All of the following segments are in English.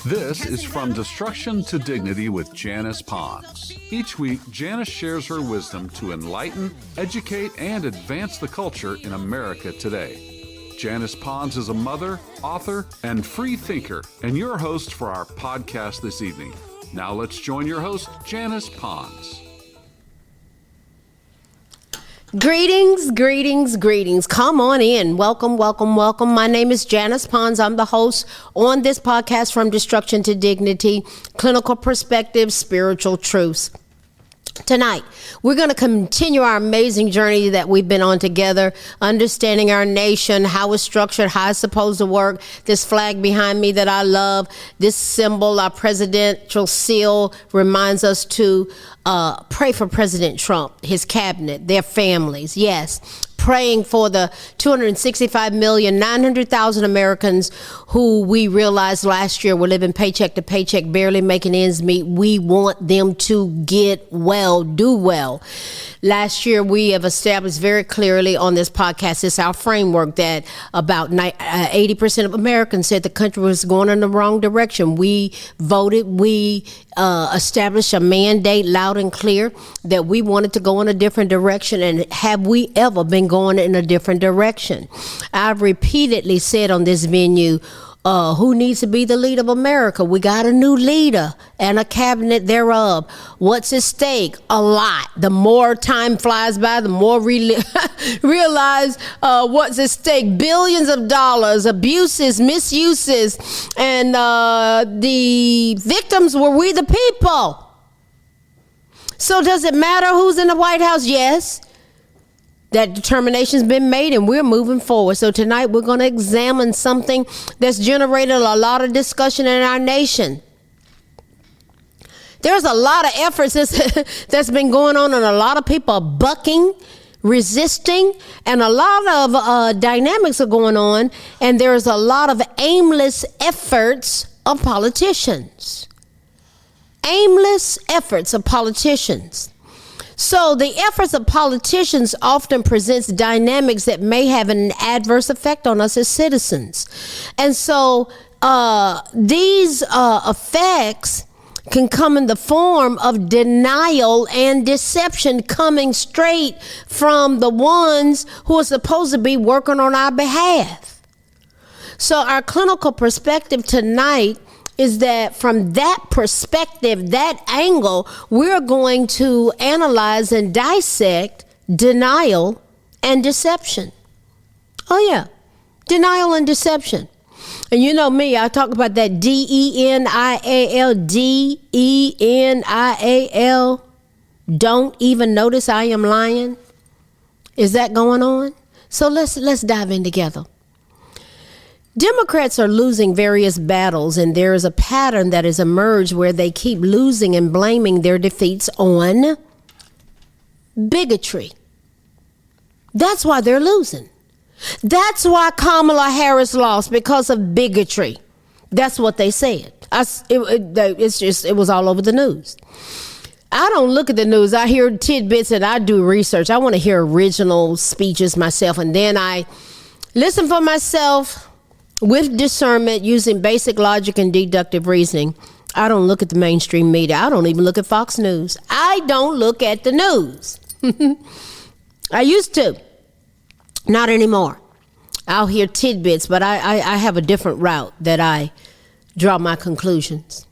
This is From Destruction to Dignity with Janice Pons. Each week, Janice shares her wisdom to enlighten, educate, and advance the culture in America today. Janice Pons is a mother, author, and free thinker, and your host for our podcast this evening. Now let's join your host, Janice Pons. Greetings, greetings, greetings. Come on in. Welcome, welcome, welcome. My name is Janice Pons. I'm the host on this podcast, From Destruction to Dignity, Clinical Perspectives, Spiritual Truths. Tonight, we're going to continue our amazing journey that we've been on together, understanding our nation, how it's structured, how it's supposed to work. This flag behind me that I love, this symbol, our presidential seal, reminds us to pray for President Trump, his cabinet, their families. Yes, praying for the 265,900,000 Americans who we realized last year were living paycheck to paycheck, barely making ends meet. We want them to get well, do well. Last year, we have established very clearly on this podcast, it's our framework, that about 80% of Americans said the country was going in the wrong direction. We voted, we established a mandate loud and clear that we wanted to go in a different direction. And have we ever been going in a different direction? I've repeatedly said on this venue, who needs to be the leader of America? We got a new leader and a cabinet thereof. What's at stake? A lot. The more time flies by, the more realize what's at stake. Billions of dollars, abuses, misuses, and the victims were we the people. So does it matter who's in the White House? Yes. That determination's been made and we're moving forward. So tonight we're going to examine something that's generated a lot of discussion in our nation. There's a lot of efforts that's been going on, and a lot of people are bucking, resisting, and a lot of dynamics are going on, and there's a lot of aimless efforts of politicians. Aimless efforts of politicians. So the efforts of politicians often presents dynamics that may have an adverse effect on us as citizens. And so these effects can come in the form of denial and deception, coming straight from the ones who are supposed to be working on our behalf. So our clinical perspective tonight is that from that perspective, that angle, we're going to analyze and dissect denial and deception. Oh yeah, denial and deception. And you know me, I talk about that D-E-N-I-A-L, D-E-N-I-A-L. Don't even notice I am lying. Is that going on? So let's dive in together. Democrats are losing various battles, and there is a pattern that has emerged where they keep losing and blaming their defeats on bigotry. That's why they're losing. That's why Kamala Harris lost, because of bigotry. That's what they said. It was all over the news. I don't look at the news. I hear tidbits and I do research. I want to hear original speeches myself, and then I listen for myself with discernment, using basic logic and deductive reasoning. I don't look at the mainstream media. I don't even look at Fox News. I don't look at the news. I used to. Not anymore. I'll hear tidbits, but I have a different route that I draw my conclusions.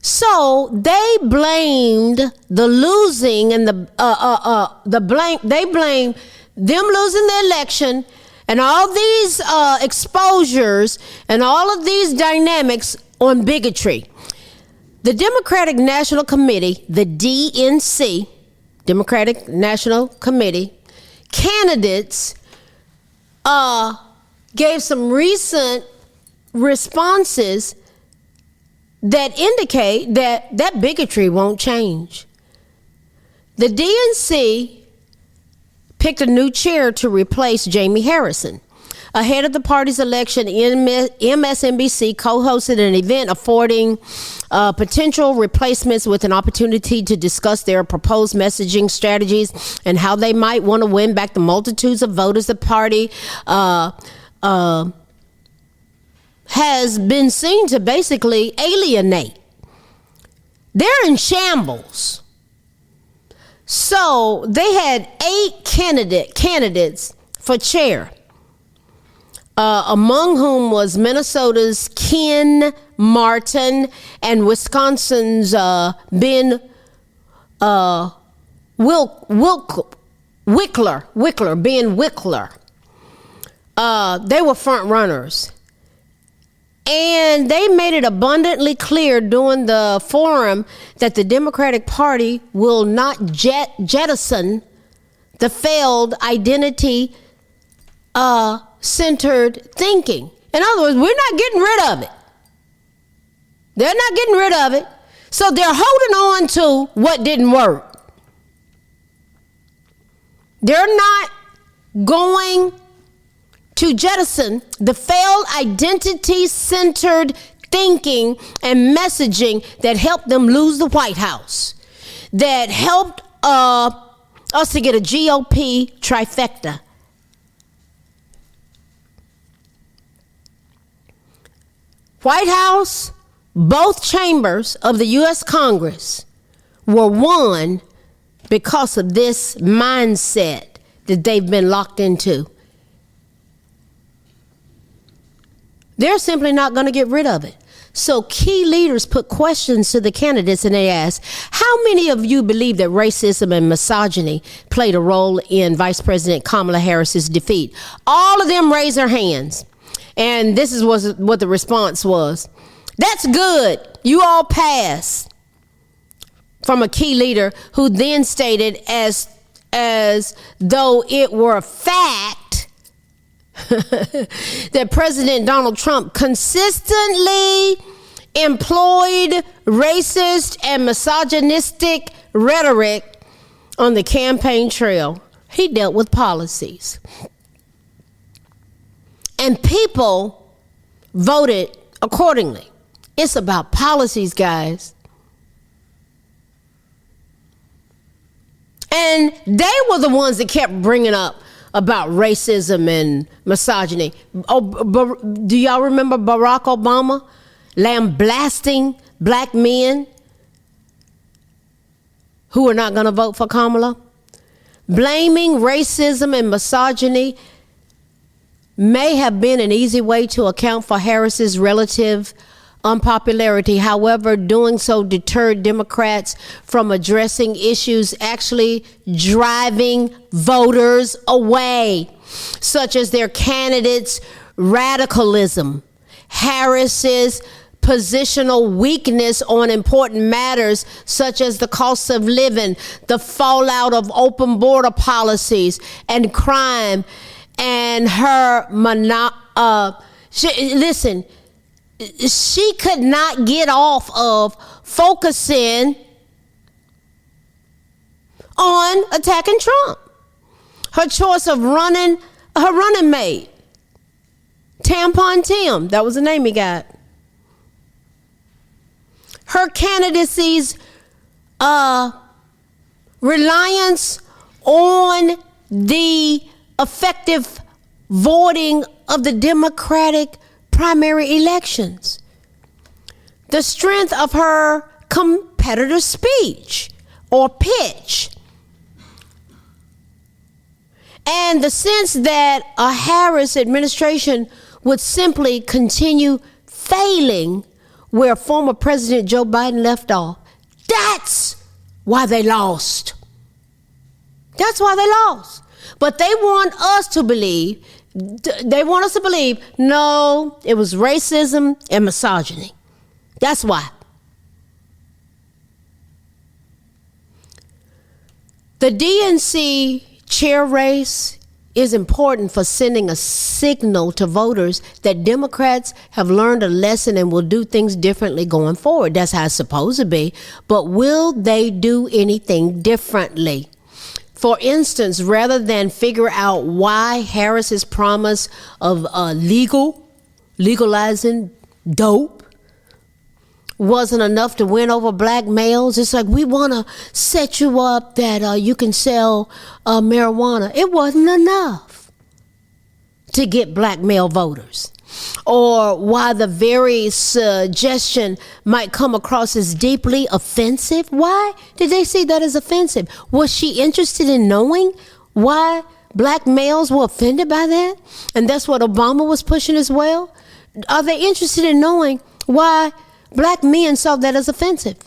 So they blamed the losing and they blamed them losing the election and all these exposures and all of these dynamics on bigotry. The Democratic National Committee, the DNC, Democratic National Committee, candidates gave some recent responses that indicate that bigotry won't change. The DNC picked a new chair to replace Jamie Harrison. Ahead of the party's election, MSNBC co-hosted an event affording potential replacements with an opportunity to discuss their proposed messaging strategies and how they might want to win back the multitudes of voters the party has been seen to basically alienate. They're in shambles. So they had 8 candidates for chair, among whom was Minnesota's Ken Martin and Wisconsin's Ben Wickler. They were front runners. And they made it abundantly clear during the forum that the Democratic Party will not jettison the failed identity centered thinking. In other words, we're not getting rid of it. They're not getting rid of it. So they're holding on to what didn't work. They're not going to jettison the failed identity-centered thinking and messaging that helped them lose the White House, that helped us to get a GOP trifecta. White House, both chambers of the U.S. Congress were won because of this mindset that they've been locked into. They're simply not going to get rid of it. So key leaders put questions to the candidates and they asked, how many of you believe that racism and misogyny played a role in Vice President Kamala Harris's defeat? All of them raised their hands. And this is what the response was. That's good. You all pass. From a key leader who then stated as though it were a fact that President Donald Trump consistently employed racist and misogynistic rhetoric on the campaign trail. He dealt with policies. And people voted accordingly. It's about policies, guys. And they were the ones that kept bringing up about racism and misogyny. Oh, do y'all remember Barack Obama lambasting black men who are not going to vote for Kamala? Blaming racism and misogyny may have been an easy way to account for Harris's relative unpopularity. However, doing so deterred Democrats from addressing issues actually driving voters away, such as their candidates' radicalism, Harris's positional weakness on important matters such as the cost of living, the fallout of open border policies and crime, and her she could not get off of focusing on attacking Trump. Her choice of running mate, Tampon Tim, that was the name he got. Her candidacy's reliance on the effective voting of the Democratic primary elections, the strength of her competitor speech or pitch, and the sense that a Harris administration would simply continue failing where former President Joe Biden left off. That's why they lost. That's why they lost. But they want us to believe, no, it was racism and misogyny. That's why. The DNC chair race is important for sending a signal to voters that Democrats have learned a lesson and will do things differently going forward. That's how it's supposed to be. But will they do anything differently? For instance, rather than figure out why Harris's promise of legalizing dope wasn't enough to win over black males, it's like, we want to set you up that you can sell marijuana. It wasn't enough to get black male voters. or why the very suggestion might come across as deeply offensive. Why did they see that as offensive? Was she interested in knowing why black males were offended by that? And that's what Obama was pushing as well. Are they interested in knowing why black men saw that as offensive?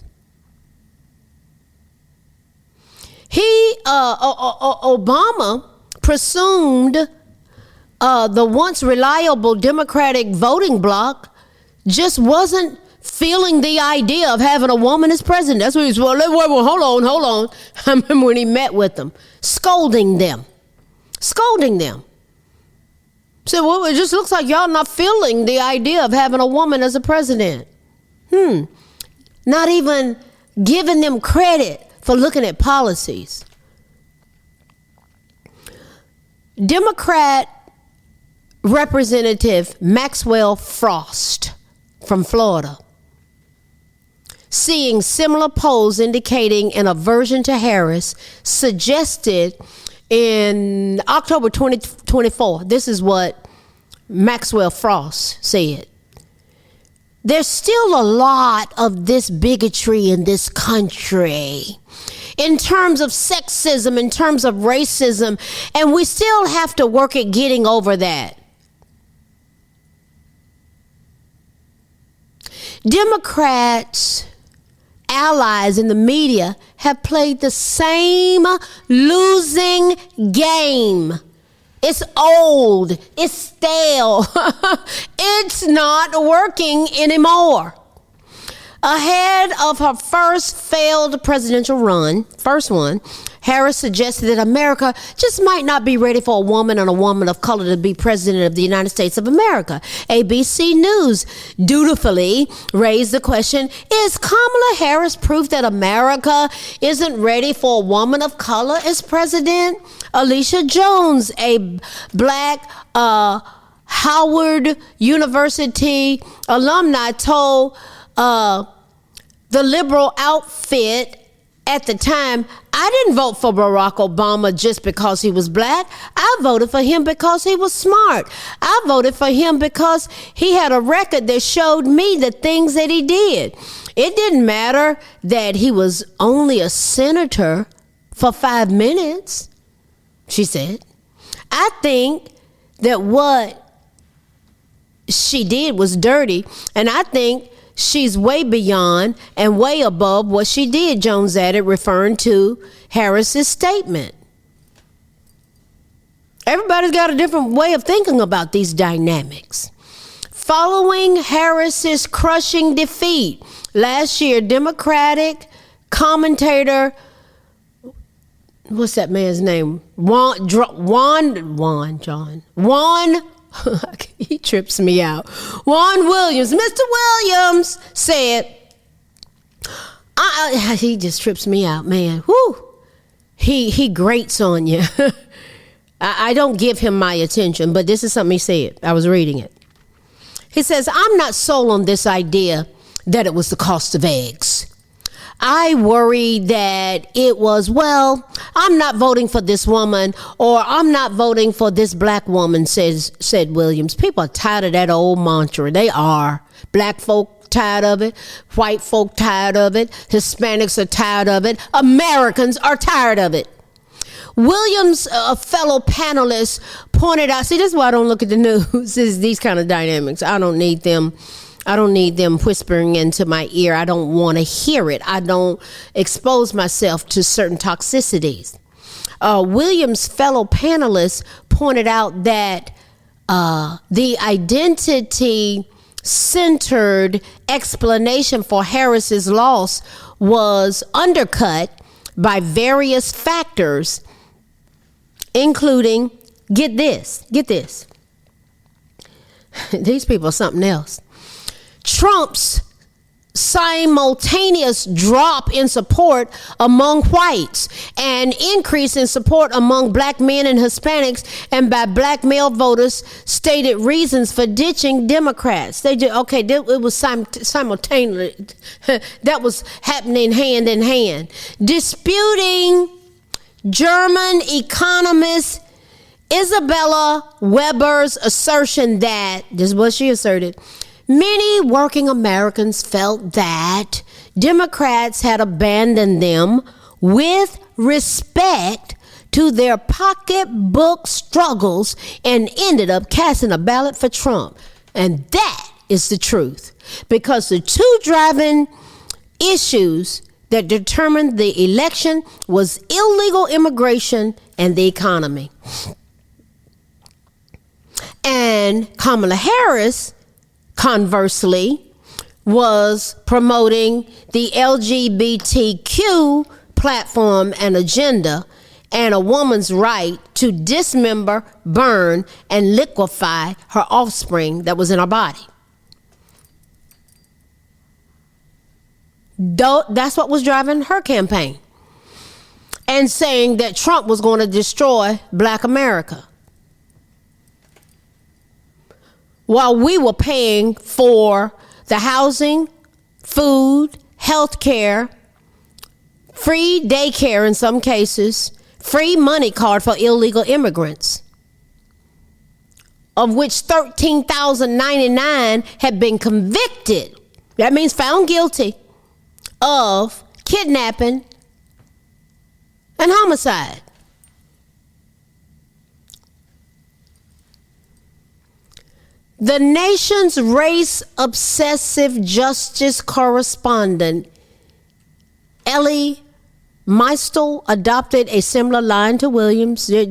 Obama presumed the once reliable Democratic voting bloc just wasn't feeling the idea of having a woman as president. That's what he's, well, hold on. I remember when he met with them, scolding them. So, well, it just looks like y'all not feeling the idea of having a woman as a president. Not even giving them credit for looking at policies. Democrat Representative Maxwell Frost from Florida, seeing similar polls indicating an aversion to Harris, suggested in October 2024, this is what Maxwell Frost said: there's still a lot of this bigotry in this country in terms of sexism, in terms of racism, and we still have to work at getting over that. Democrats, allies in the media, have played the same losing game. It's old. It's stale. It's not working anymore. Ahead of her first failed presidential run, first one, Harris suggested that America just might not be ready for a woman and a woman of color to be president of the United States of America. ABC News dutifully raised the question, is Kamala Harris proof that America isn't ready for a woman of color as president? Alicia Jones, a black Howard University alumni, told the liberal outfit at the time, I didn't vote for Barack Obama just because he was black. I voted for him because he was smart. I voted for him because he had a record that showed me the things that he did. It didn't matter that he was only a senator for 5 minutes, she said. I think that what she did was dirty, and I think she's way beyond and way above what she did, Jones added, referring to Harris's statement. Everybody's got a different way of thinking about these dynamics. Following Harris's crushing defeat last year, Democratic commentator, what's that man's name? Juan, he trips me out. Juan Williams, Mr. Williams said, he just trips me out, man. Whoo, he grates on you. I don't give him my attention, but this is something he said. I was reading it. He says, I'm not sold on this idea that it was the cost of eggs. I worry that it was, well, I'm not voting for this woman, or I'm not voting for this black woman, said Williams. People are tired of that old mantra. They are. Black folk tired of it. White folk tired of it. Hispanics are tired of it. Americans are tired of it. Williams, a fellow panelist, pointed out, see, this is why I don't look at the news, is these kind of dynamics. I don't need them whispering into my ear. I don't want to hear it. I don't expose myself to certain toxicities. Williams' fellow panelists pointed out that the identity-centered explanation for Harris's loss was undercut by various factors, including, get this. These people are something else. Trump's simultaneous drop in support among whites and increase in support among black men and Hispanics, and by black male voters, stated reasons for ditching Democrats. They did, okay, it was simultaneously. That was happening hand in hand. Disputing German economist Isabella Weber's assertion that, this is what she asserted, many working Americans felt that Democrats had abandoned them with respect to their pocketbook struggles and ended up casting a ballot for Trump. And that is the truth. Because the two driving issues that determined the election was illegal immigration and the economy. And Kamala Harris, conversely, was promoting the LGBTQ platform and agenda and a woman's right to dismember, burn, and liquefy her offspring that was in her body. That's what was driving her campaign. And saying that Trump was going to destroy Black America. While we were paying for the housing, food, health care, free daycare in some cases, free money card for illegal immigrants, of which 13,099 had been convicted. That means found guilty of kidnapping and homicide. The nation's race-obsessive justice correspondent, Ellie Meistel, adopted a similar line to Williams. They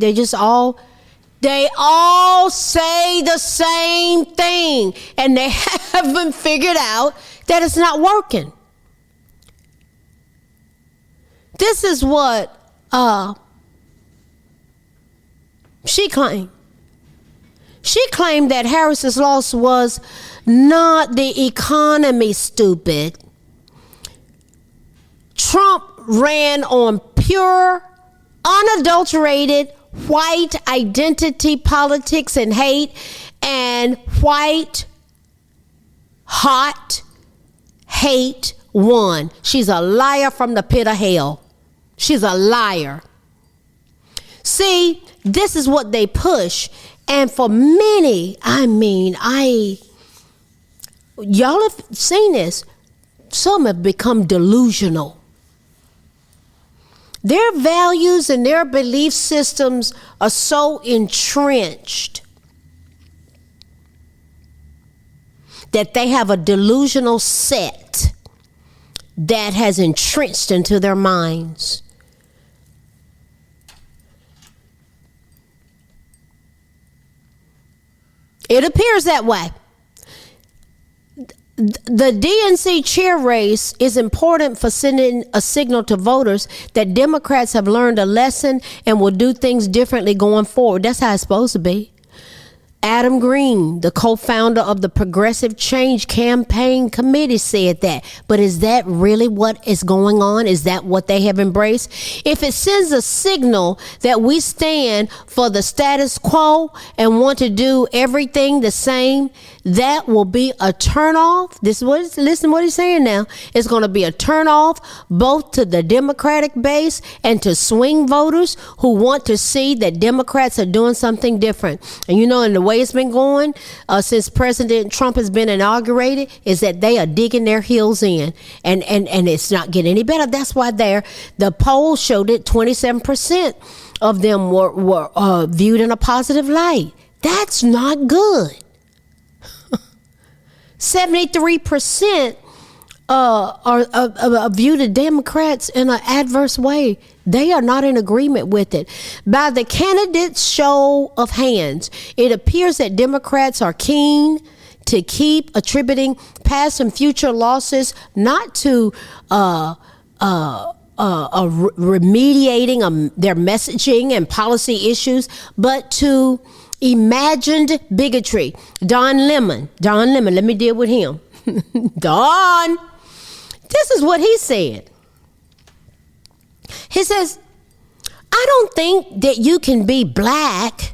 all say the same thing, and they haven't figured out that it's not working. This is what she claimed. She claimed that Harris's loss was not the economy, stupid. Trump ran on pure, unadulterated white identity politics and hate, and white hot hate won. She's a liar from the pit of hell. She's a liar. See, this is what they push. And for many, y'all have seen this. Some have become delusional. Their values and their belief systems are so entrenched that they have a delusional set that has entrenched into their minds. It appears that way. The DNC chair race is important for sending a signal to voters that Democrats have learned a lesson and will do things differently going forward. That's how it's supposed to be. Adam Green, the co-founder of the Progressive Change Campaign Committee, said that. But is that really what is going on? Is that what they have embraced? If it sends a signal that we stand for the status quo and want to do everything the same, that will be a turnoff. Listen to what he's saying now. It's going to be a turnoff both to the Democratic base and to swing voters who want to see that Democrats are doing something different. And you know, in the way it's been going since President Trump has been inaugurated is that they are digging their heels in, and it's not getting any better. That's why the poll showed it 27% of them were viewed in a positive light. That's not good. 73% are view the Democrats in an adverse way. They are not in agreement with it. By the candidates' show of hands, it appears that Democrats are keen to keep attributing past and future losses not to remediating their messaging and policy issues, but to imagined bigotry. Don Lemon, let me deal with him. Don, this is what he said. He says, I don't think that you can be black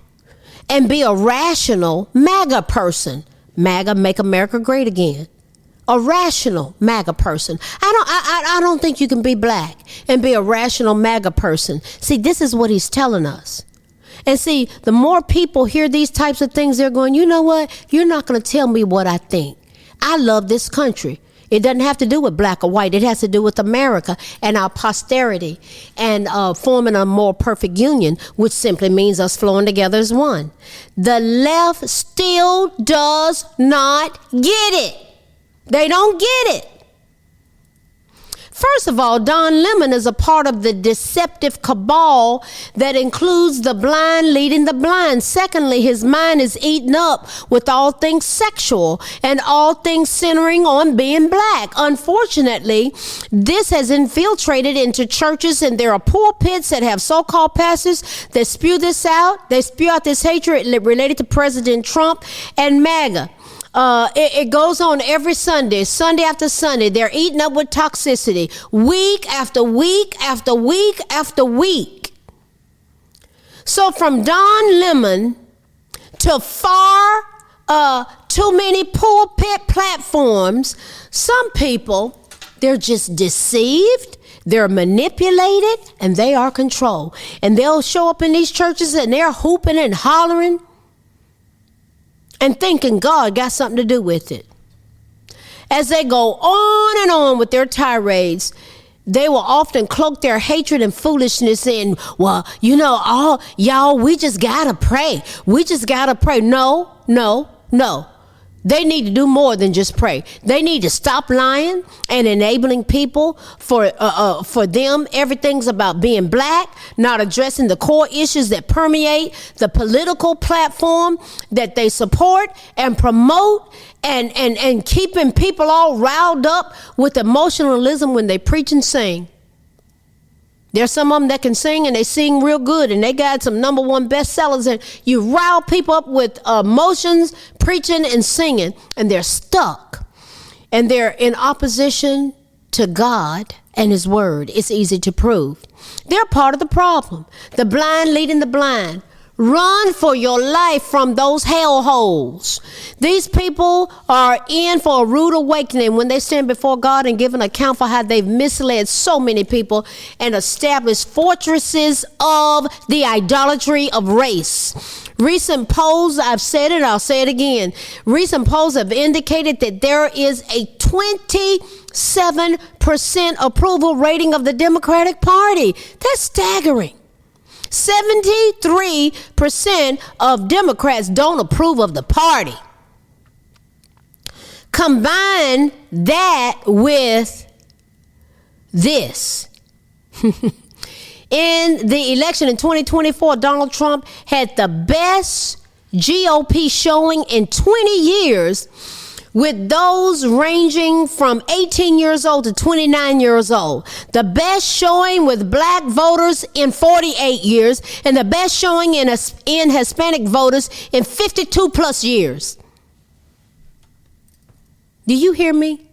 and be a rational MAGA person. MAGA, make America great again. A rational MAGA person. I don't think you can be black and be a rational MAGA person. See, this is what he's telling us. And see, the more people hear these types of things, they're going, you know what? You're not going to tell me what I think. I love this country. It doesn't have to do with black or white. It has to do with America and our posterity and forming a more perfect union, which simply means us flowing together as one. The left still does not get it. They don't get it. First of all, Don Lemon is a part of the deceptive cabal that includes the blind leading the blind. Secondly, his mind is eaten up with all things sexual and all things centering on being black. Unfortunately, this has infiltrated into churches, and there are pulpits that have so-called pastors that spew this out. They spew out this hatred related to President Trump and MAGA. It goes on every Sunday after Sunday. They're eaten up with toxicity week after week after week after week. So from Don Lemon to far too many pulpit platforms, some people, they're just deceived, they're manipulated, and they are controlled. And they'll show up in these churches and they're hooping and hollering and thinking God got something to do with it. As they go on and on with their tirades, they will often cloak their hatred and foolishness in, well, you know, y'all, we just gotta pray. We just gotta pray. No. They need to do more than just pray. They need to stop lying and enabling people for them. Everything's about being black, not addressing the core issues that permeate the political platform that they support and promote, and keeping people all riled up with emotionalism when they preach and sing. There's some of them that can sing, and they sing real good, and they got some #1 bestsellers, and you rile people up with emotions, preaching and singing, and they're stuck, and they're in opposition to God and his word. It's easy to prove. They're part of the problem. The blind leading the blind. Run for your life from those hellholes. These people are in for a rude awakening when they stand before God and give an account for how they've misled so many people and established fortresses of the idolatry of race. Recent polls, I've said it, I'll say it again. Recent polls have indicated that there is a 27% approval rating of the Democratic Party. That's staggering. 73% of Democrats don't approve of the party. Combine that with this. In the election in 2024, Donald Trump had the best GOP showing in 20 years, with those ranging from 18 years old to 29 years old. The best showing with black voters in 48 years, and the best showing in Hispanic voters in 52 plus years. Do you hear me?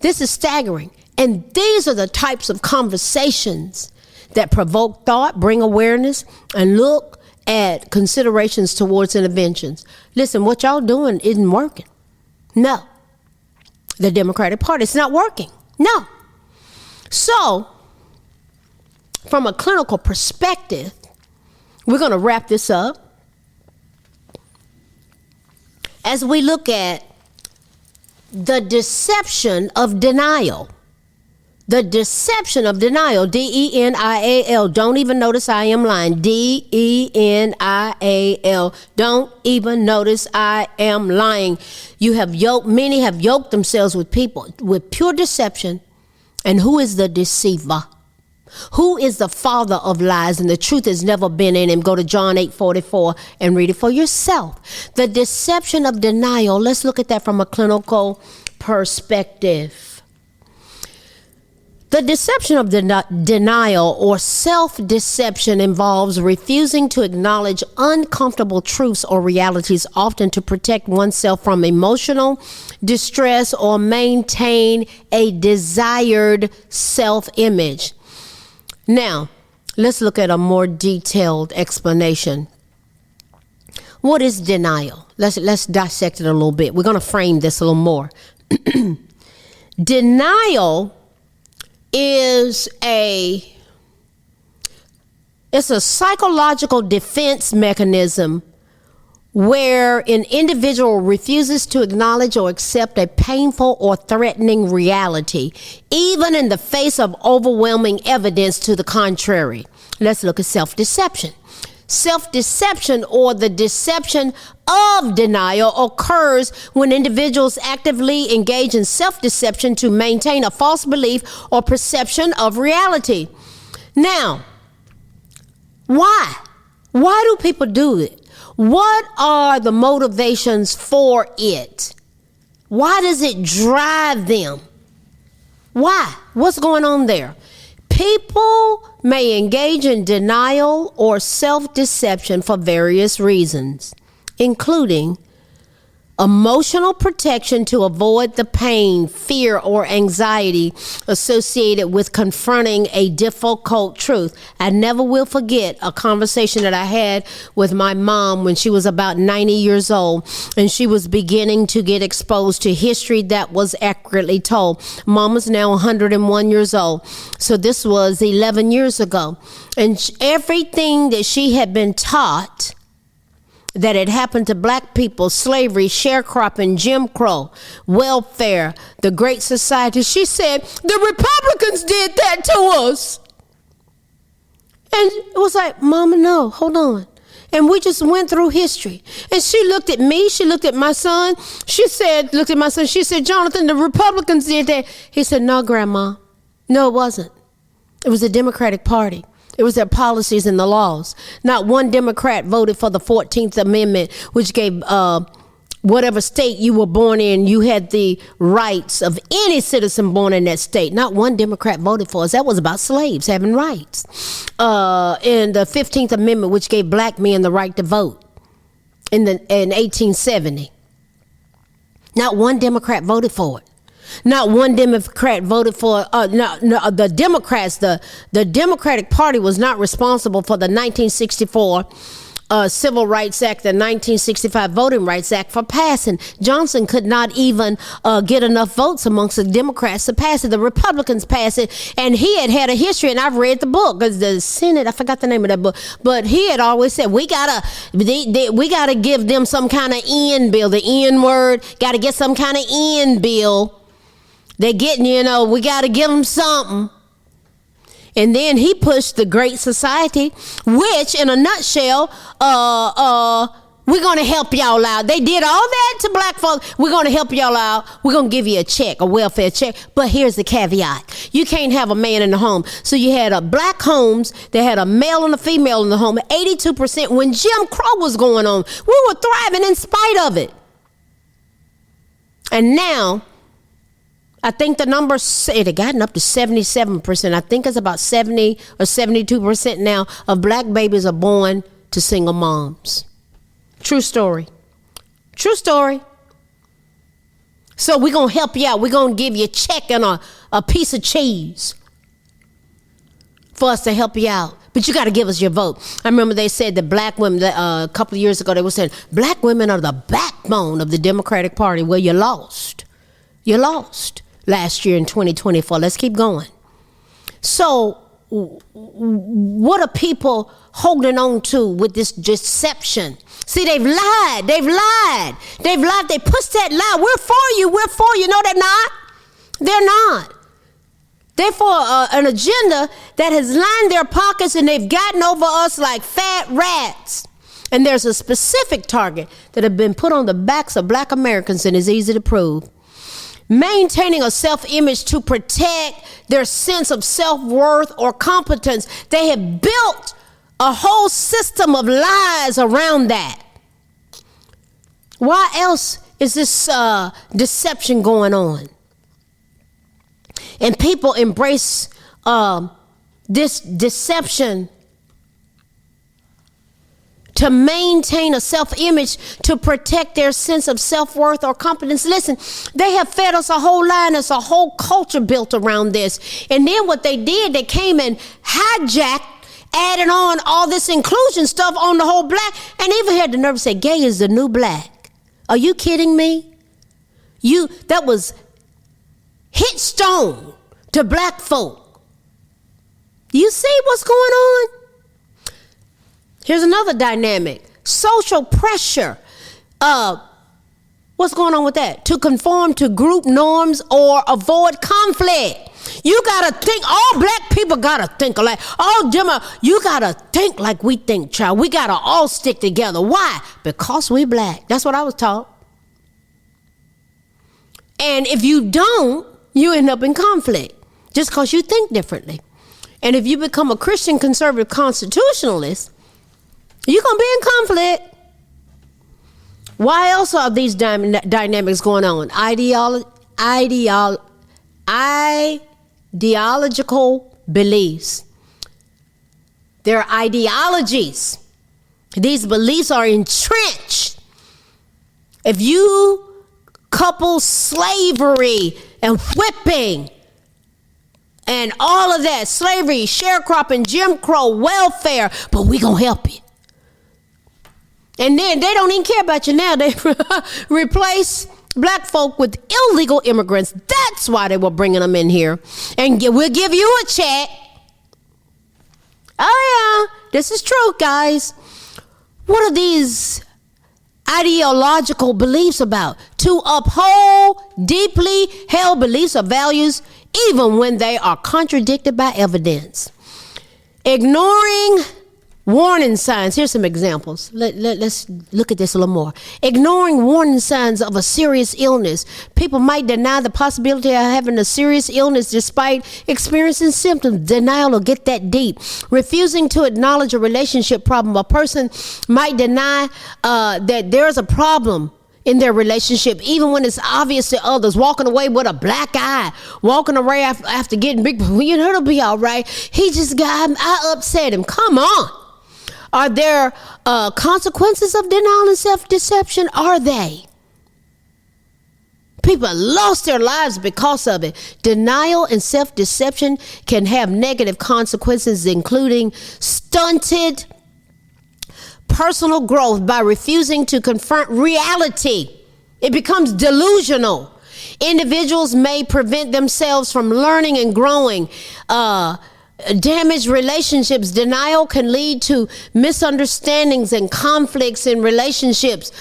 This is staggering. And these are the types of conversations that provoke thought, bring awareness, and look at considerations towards interventions. Listen, what y'all doing isn't working. No. The Democratic Party, it's not working. No. So, from a clinical perspective, we're going to wrap this up as we look at the deception of denial. The deception of denial, D-E-N-I-A-L. Don't even notice I am lying. D-E-N-I-A-L. Don't even notice I am lying. Many have yoked themselves with people with pure deception. And who is the deceiver? Who is the father of lies? And the truth has never been in him. Go to John 8:44 and read it for yourself. The deception of denial. Let's look at that from a clinical perspective. The deception of denial or self-deception involves refusing to acknowledge uncomfortable truths or realities, often to protect oneself from emotional distress or maintain a desired self-image. Now, let's look at a more detailed explanation. What is denial? Let's dissect it a little bit. We're going to frame this a little more. Denial is It's a psychological defense mechanism where an individual refuses to acknowledge or accept a painful or threatening reality, even in the face of overwhelming evidence to the contrary. Let's look at self-deception. Self-deception, or the deception of denial, occurs when individuals actively engage in self-deception to maintain a false belief or perception of reality. Now, why? Why do people do it? What are the motivations for it? Why does it drive them? Why? What's going on there? People may engage in denial or self-deception for various reasons, including emotional protection to avoid the pain, fear, or anxiety associated with confronting a difficult truth. I never will forget a conversation that I had with my mom when she was about 90 years old, and she was beginning to get exposed to history that was accurately told. Mom is now 101 years old, so this was 11 years ago. And everything that she had been taught that had happened to black people, slavery, sharecropping, Jim Crow, welfare, the Great Society, she said, the Republicans did that to us. And it was like, Mama, no, hold on. And we just went through history. And she looked at me, she looked at my son, she said, Jonathan, the Republicans did that. He said, no, Grandma, no, it wasn't. It was the Democratic Party. It was their policies and the laws. Not one Democrat voted for the 14th Amendment, which gave whatever state you were born in, you had the rights of any citizen born in that state. Not one Democrat voted for us. That was about slaves having rights. And the 15th Amendment, which gave black men the right to vote in 1870. Not one Democrat voted for it. Not one Democrat voted for, the Democrats, the Democratic Party was not responsible for the 1964 Civil Rights Act, the 1965 Voting Rights Act for passing. Johnson could not even get enough votes amongst the Democrats to pass it. The Republicans passed it, and he had a history, and I've read the book, because the Senate, I forgot the name of that book, but he had always said, we gotta give them some kind of end bill, the N word, gotta get some kind of end bill. They're getting, we got to give them something. And then he pushed the Great Society, which in a nutshell, we're going to help y'all out. They did all that to black folks. We're going to help y'all out. We're going to give you a check, a welfare check. But here's the caveat. You can't have a man in the home. So you had black homes that had a male and a female in the home. 82% when Jim Crow was going on. We were thriving in spite of it. And now, I think the number, it had gotten up to 77%. I think it's about 70 or 72% now of black babies are born to single moms. True story. True story. So we're going to help you out. We're going to give you a check and a piece of cheese for us to help you out. But you got to give us your vote. I remember they said that black women, a couple of years ago, they were saying, black women are the backbone of the Democratic Party. Well, you lost. You lost last year in 2024. Let's keep going. So what are people holding on to with this deception? See, they've lied. They pushed that lie. We're for you. No, they're not. They're not. They're for an agenda that has lined their pockets, and they've gotten over us like fat rats. And there's a specific target that have been put on the backs of black Americans, and it's easy to prove. Maintaining a self-image to protect their sense of self-worth or competence. They have built a whole system of lies around that. Why else is this deception going on? And people embrace this deception to maintain a self-image, to protect their sense of self-worth or competence. Listen, they have fed us a whole lie, and there's a whole culture built around this. And then what they did, they came and hijacked, added on all this inclusion stuff on the whole black, and even had the nerve to say, gay is the new black. Are you kidding me? That was hit stone to black folk. You see what's going on? Here's another dynamic. Social pressure. What's going on with that? To conform to group norms or avoid conflict. You gotta think, all black people gotta think alike. All Gemma, you gotta think like we think, child. We gotta all stick together. Why? Because we black. That's what I was taught. And if you don't, you end up in conflict just because you think differently. And if you become a Christian conservative constitutionalist, you're going to be in conflict. Why else are these dynamics going on? Ideological beliefs. They're ideologies. These beliefs are entrenched. If you couple slavery and whipping and all of that, slavery, sharecropping, Jim Crow, welfare, but we gonna help you. And then they don't even care about you now. They replace black folk with illegal immigrants. That's why they were bringing them in here. And we'll give you a check. Oh yeah, this is true, guys. What are these ideological beliefs about? To uphold deeply held beliefs or values even when they are contradicted by evidence. Ignoring warning signs. Here's some examples. Let's look at this a little more. Ignoring warning signs of a serious illness. People might deny the possibility of having a serious illness despite experiencing symptoms. Denial will get that deep. Refusing to acknowledge a relationship problem. A person might deny that there's a problem in their relationship, even when it's obvious to others. Walking away with a black eye, walking away after getting big, you know, it'll be all right. He just I upset him. Come on. Are there consequences of denial and self-deception? Are they? People lost their lives because of it. Denial and self-deception can have negative consequences, including stunted personal growth by refusing to confront reality. It becomes delusional. Individuals may prevent themselves from learning and growing. Damaged relationships. Denial can lead to misunderstandings and conflicts in relationships.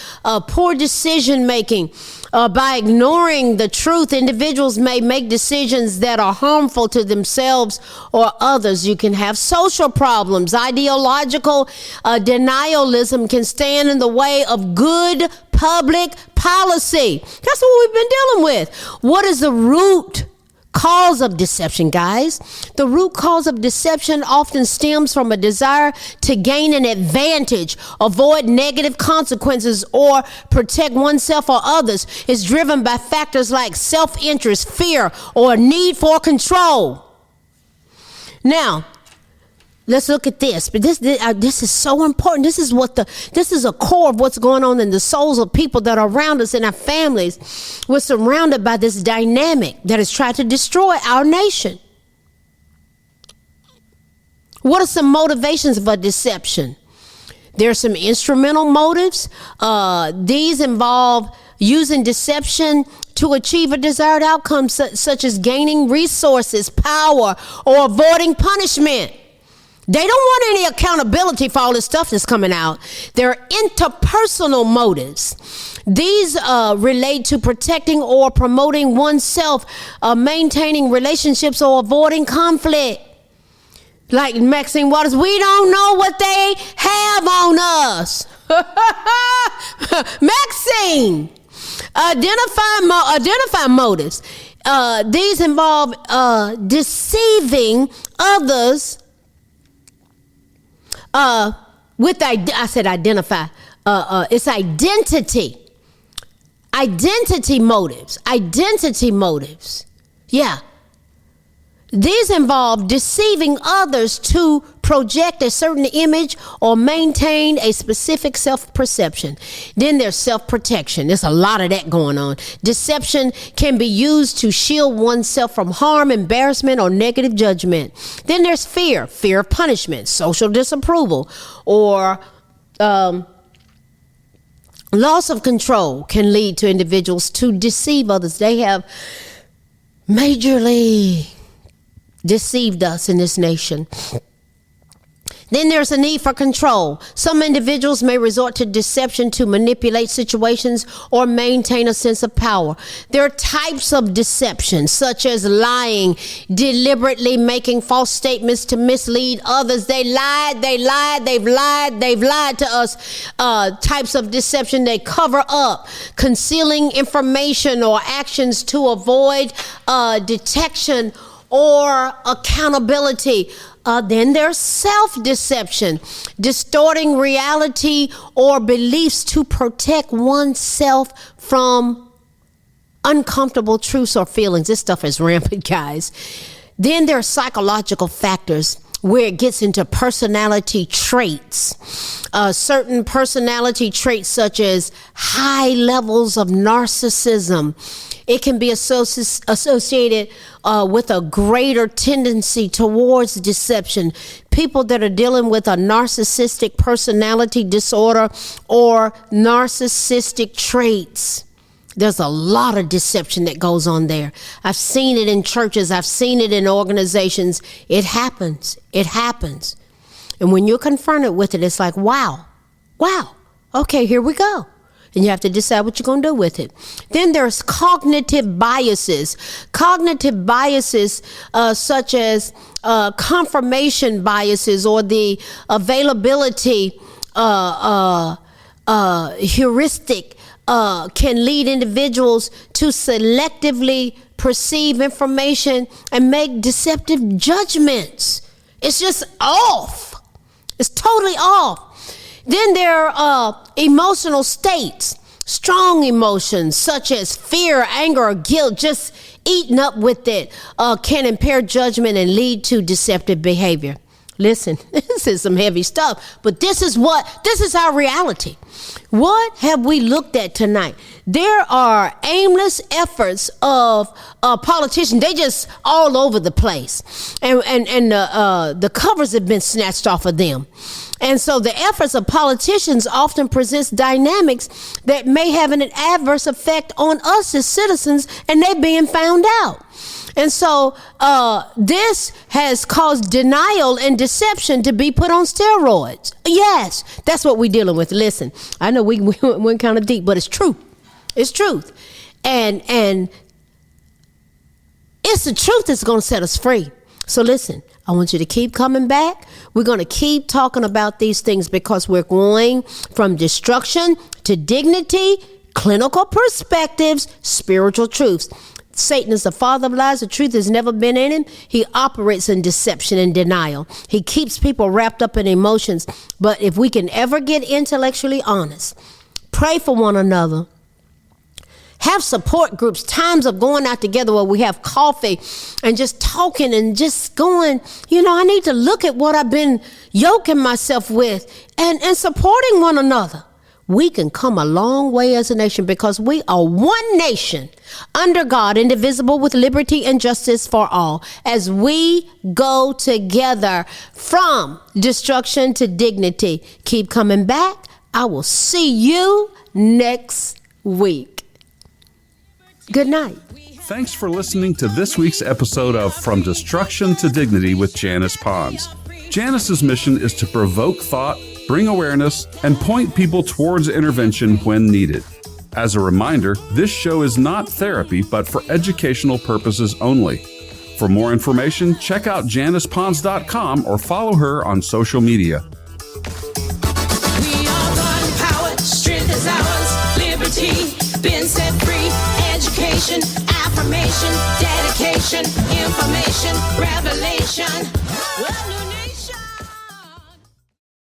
Poor decision making. By ignoring the truth, individuals may make decisions that are harmful to themselves or others. You can have social problems. Ideological denialism can stand in the way of good public policy. That's what we've been dealing with. What is the root cause of deception, guys? The root cause of deception often stems from a desire to gain an advantage, avoid negative consequences, or protect oneself or others. It's driven by factors like self-interest, fear, or a need for control. Now, let's look at this. But this is so important. This is a core of what's going on in the souls of people that are around us in our families. We're surrounded by this dynamic that has tried to destroy our nation. What are some motivations of a deception? There are some instrumental motives. These involve using deception to achieve a desired outcome, such as gaining resources, power, or avoiding punishment. They don't want any accountability for all this stuff that's coming out. There are interpersonal motives. These relate to protecting or promoting oneself, maintaining relationships, or avoiding conflict. Like Maxine Waters, we don't know what they have on us. Maxine, identify motives. These involve deceiving others. Identify. It's identity. Identity motives. Yeah. These involve deceiving others to project a certain image or maintain a specific self-perception. Then there's self-protection. There's a lot of that going on. Deception can be used to shield oneself from harm, embarrassment, or negative judgment. Then there's fear of punishment, social disapproval, or loss of control can lead to individuals to deceive others. They have majorly deceived us in this nation. Then there's a need for control. Some individuals may resort to deception to manipulate situations or maintain a sense of power. There are types of deception, such as lying, deliberately making false statements to mislead others. They've lied to us. Types of deception, they cover up, concealing information or actions to avoid detection or accountability. Then there's self-deception, distorting reality or beliefs to protect oneself from uncomfortable truths or feelings. This stuff is rampant, guys. Then there are psychological factors where it gets into personality traits. Certain personality traits such as high levels of narcissism. It can be associated with a greater tendency towards deception. People that are dealing with a narcissistic personality disorder or narcissistic traits. There's a lot of deception that goes on there. I've seen it in churches. I've seen it in organizations. It happens. It happens. And when you're confronted with it, it's like, wow. Okay, here we go. And you have to decide what you're going to do with it. Then there's cognitive biases. Cognitive biases such as confirmation biases or the availability heuristic can lead individuals to selectively perceive information and make deceptive judgments. It's just off. It's totally off. Then there are emotional states, strong emotions such as fear, anger, or guilt, just eating up with it, can impair judgment and lead to deceptive behavior. Listen, this is some heavy stuff, but this is our reality. What have we looked at tonight? There are aimless efforts of politicians. They just all over the place, and the covers have been snatched off of them. And so the efforts of politicians often presents dynamics that may have an adverse effect on us as citizens, and they're being found out. And so this has caused denial and deception to be put on steroids. Yes, that's what we're dealing with. Listen, I know we went kind of deep, but it's true. It's truth. And it's the truth that's going to set us free. So listen, I want you to keep coming back. We're going to keep talking about these things because we're going from destruction to dignity, clinical perspectives, spiritual truths. Satan is the father of lies. The truth has never been in him. He operates in deception and denial. He keeps people wrapped up in emotions. But if we can ever get intellectually honest, pray for one another, have support groups, times of going out together where we have coffee and just talking and just going, I need to look at what I've been yoking myself with and supporting one another. We can come a long way as a nation because we are one nation under God, indivisible, with liberty and justice for all. As we go together from destruction to dignity, keep coming back. I will see you next week. Good night. Thanks for listening to this week's episode of From Destruction to Dignity with Janice Pons. Janice's mission is to provoke thought, bring awareness, and point people towards intervention when needed. As a reminder, this show is not therapy, but for educational purposes only. For more information, check out JanicePons.com or follow her on social media. We are one power, strength is ours, liberty, been set free, education, affirmation, dedication, information, revelation.